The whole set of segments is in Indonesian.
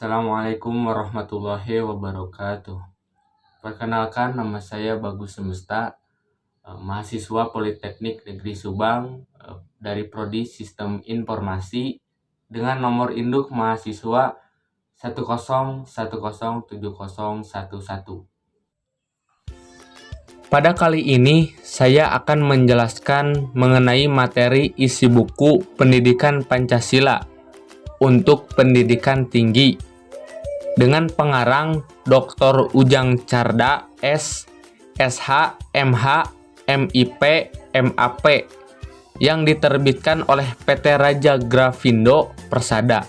Assalamualaikum warahmatullahi wabarakatuh. Perkenalkan, nama saya Bagus Semesta, mahasiswa Politeknik Negeri Subang dari Prodi Sistem Informasi dengan nomor induk mahasiswa 101070111. Pada kali ini saya akan menjelaskan mengenai materi isi buku Pendidikan Pancasila untuk pendidikan tinggi dengan pengarang Dr. Ujang Carda, S, SH, MH, MIP, MAP yang diterbitkan oleh PT Raja Grafindo Persada.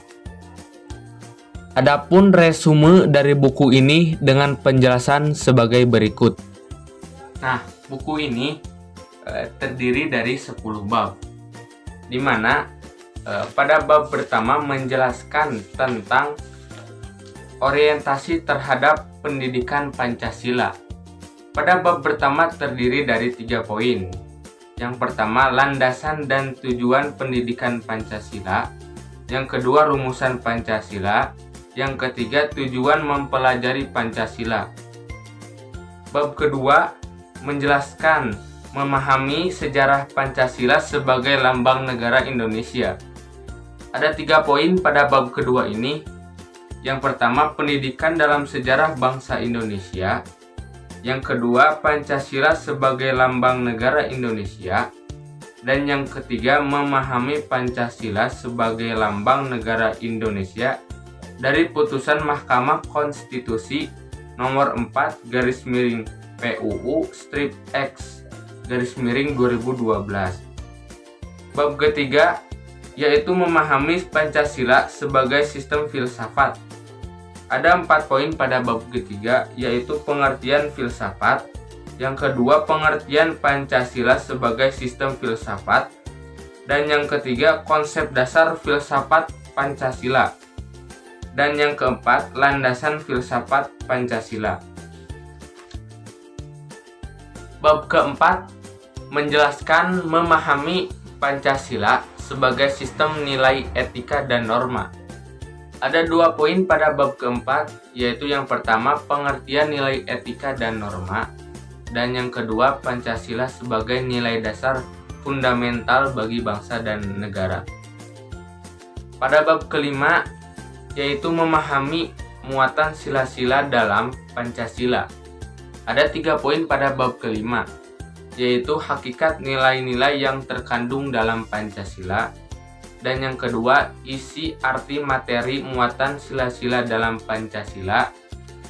Adapun resume dari buku ini dengan penjelasan sebagai berikut. Nah, buku ini terdiri dari 10 bab, di mana pada bab pertama menjelaskan tentang orientasi terhadap pendidikan Pancasila. Pada bab pertama terdiri dari 3 poin. Yang pertama, landasan dan tujuan pendidikan Pancasila. Yang kedua, rumusan Pancasila. Yang ketiga, tujuan mempelajari Pancasila. Bab kedua menjelaskan memahami sejarah Pancasila sebagai lambang negara Indonesia. Ada 3 poin pada bab kedua ini. Yang pertama, pendidikan dalam sejarah bangsa Indonesia. Yang kedua, Pancasila sebagai lambang negara Indonesia. Dan yang ketiga, memahami Pancasila sebagai lambang negara Indonesia dari putusan Mahkamah Konstitusi nomor 4 PUU strip X _2012. Bab ketiga yaitu memahami Pancasila sebagai sistem filsafat. Ada 4 poin pada bab ketiga, yaitu pengertian filsafat. Yang kedua, pengertian Pancasila sebagai sistem filsafat. Dan yang ketiga, konsep dasar filsafat Pancasila. Dan yang keempat, landasan filsafat Pancasila. Bab keempat menjelaskan memahami Pancasila sebagai sistem nilai etika dan norma. Ada 2 poin pada bab keempat, yaitu yang pertama pengertian nilai etika dan norma, dan yang kedua Pancasila sebagai nilai dasar fundamental bagi bangsa dan negara. Pada bab kelima, yaitu memahami muatan sila-sila dalam Pancasila. Ada 3 poin pada bab kelima, yaitu hakikat nilai-nilai yang terkandung dalam Pancasila. Dan yang kedua, isi arti materi muatan sila-sila dalam Pancasila.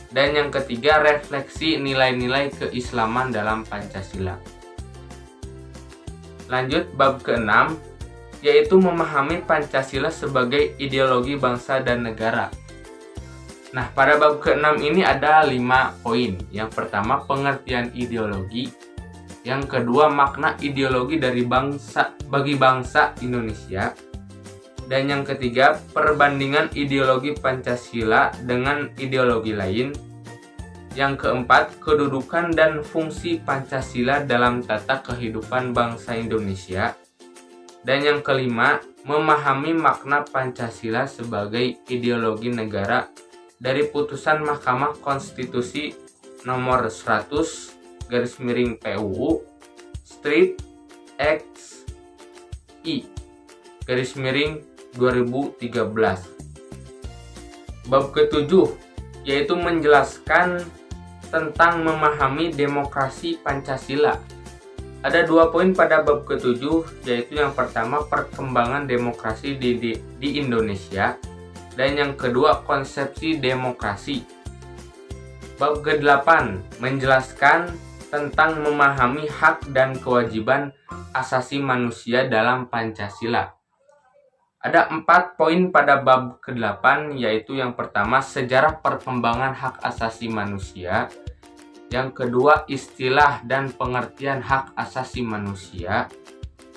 Dan yang ketiga, refleksi nilai-nilai keislaman dalam Pancasila. Lanjut bab ke-6, yaitu memahami Pancasila sebagai ideologi bangsa dan negara. Nah, pada bab ke-6 ini ada 5 poin. Yang pertama, pengertian ideologi. Yang kedua, makna ideologi dari bagi bangsa Indonesia. Dan yang ketiga, perbandingan ideologi Pancasila dengan ideologi lain. Yang keempat, kedudukan dan fungsi Pancasila dalam tata kehidupan bangsa Indonesia. Dan yang kelima, memahami makna Pancasila sebagai ideologi negara dari putusan Mahkamah Konstitusi nomor 100 PUU strip X I _2013. Bab ke-7 yaitu menjelaskan tentang memahami demokrasi Pancasila. Ada 2 poin pada bab ke-7, yaitu yang pertama perkembangan demokrasi di Indonesia, dan yang kedua konsepsi demokrasi. Bab ke-8 menjelaskan tentang memahami hak dan kewajiban asasi manusia dalam Pancasila. Ada 4 poin pada bab ke-8, yaitu yang pertama sejarah perkembangan hak asasi manusia. Yang kedua, istilah dan pengertian hak asasi manusia.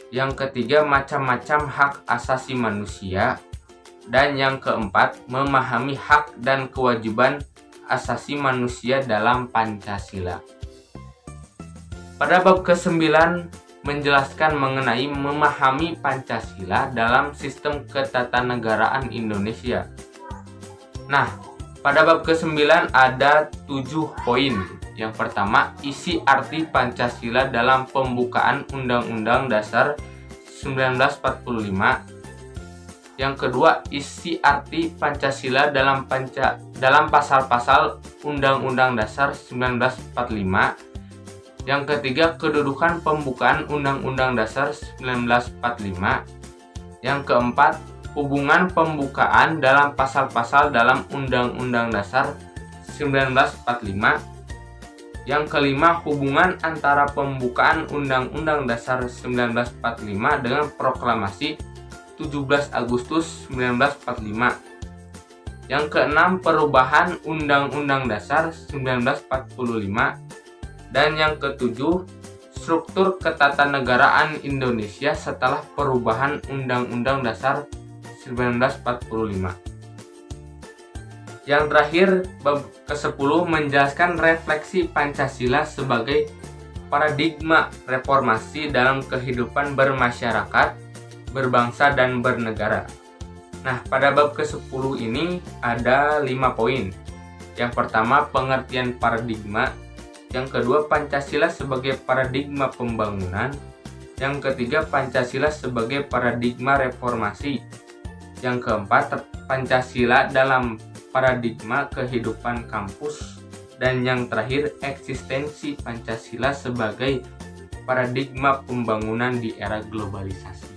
Yang ketiga, macam-macam hak asasi manusia. Dan yang keempat, memahami hak dan kewajiban asasi manusia dalam Pancasila. Pada bab ke-9 menjelaskan mengenai memahami Pancasila dalam sistem ketatanegaraan Indonesia. Nah, pada bab ke-9 ada 7 poin. Yang pertama, isi arti Pancasila dalam pembukaan Undang-Undang Dasar 1945. Yang kedua, isi arti Pancasila dalam pasal-pasal Undang-Undang Dasar 1945. Yang ketiga, kedudukan pembukaan Undang-Undang Dasar 1945. Yang keempat, hubungan pembukaan dalam pasal-pasal dalam Undang-Undang Dasar 1945. Yang kelima, hubungan antara pembukaan Undang-Undang Dasar 1945 dengan proklamasi 17 Agustus 1945. Yang keenam, perubahan Undang-Undang Dasar 1945. Dan yang ketujuh, struktur ketatanegaraan Indonesia setelah perubahan Undang-Undang Dasar 1945. Yang terakhir, bab ke-10 menjelaskan refleksi Pancasila sebagai paradigma reformasi dalam kehidupan bermasyarakat, berbangsa, dan bernegara. Nah, pada bab ke-10 ini ada 5 poin. Yang pertama, pengertian paradigma. Yang kedua, Pancasila sebagai paradigma pembangunan. Yang ketiga, Pancasila sebagai paradigma reformasi. Yang keempat, Pancasila dalam paradigma kehidupan kampus. Dan yang terakhir, eksistensi Pancasila sebagai paradigma pembangunan di era globalisasi.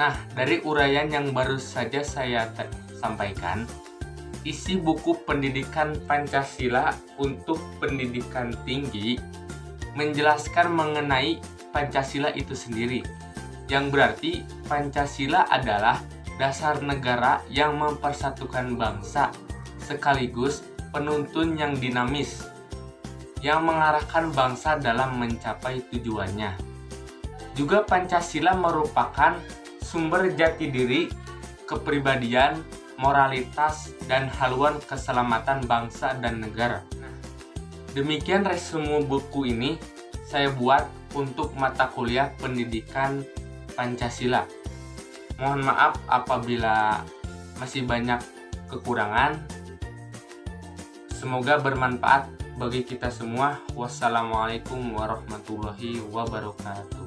Nah, dari uraian yang baru saja saya sampaikan, isi buku pendidikan Pancasila untuk pendidikan tinggi menjelaskan mengenai Pancasila itu sendiri, yang berarti Pancasila adalah dasar negara yang mempersatukan bangsa, sekaligus penuntun yang dinamis, yang mengarahkan bangsa dalam mencapai tujuannya. Juga Pancasila merupakan sumber jati diri, kepribadian, moralitas, dan haluan keselamatan bangsa dan negara. Demikian resume buku ini saya buat untuk mata kuliah pendidikan Pancasila. Mohon maaf apabila masih banyak kekurangan. Semoga bermanfaat bagi kita semua. Wassalamualaikum warahmatullahi wabarakatuh.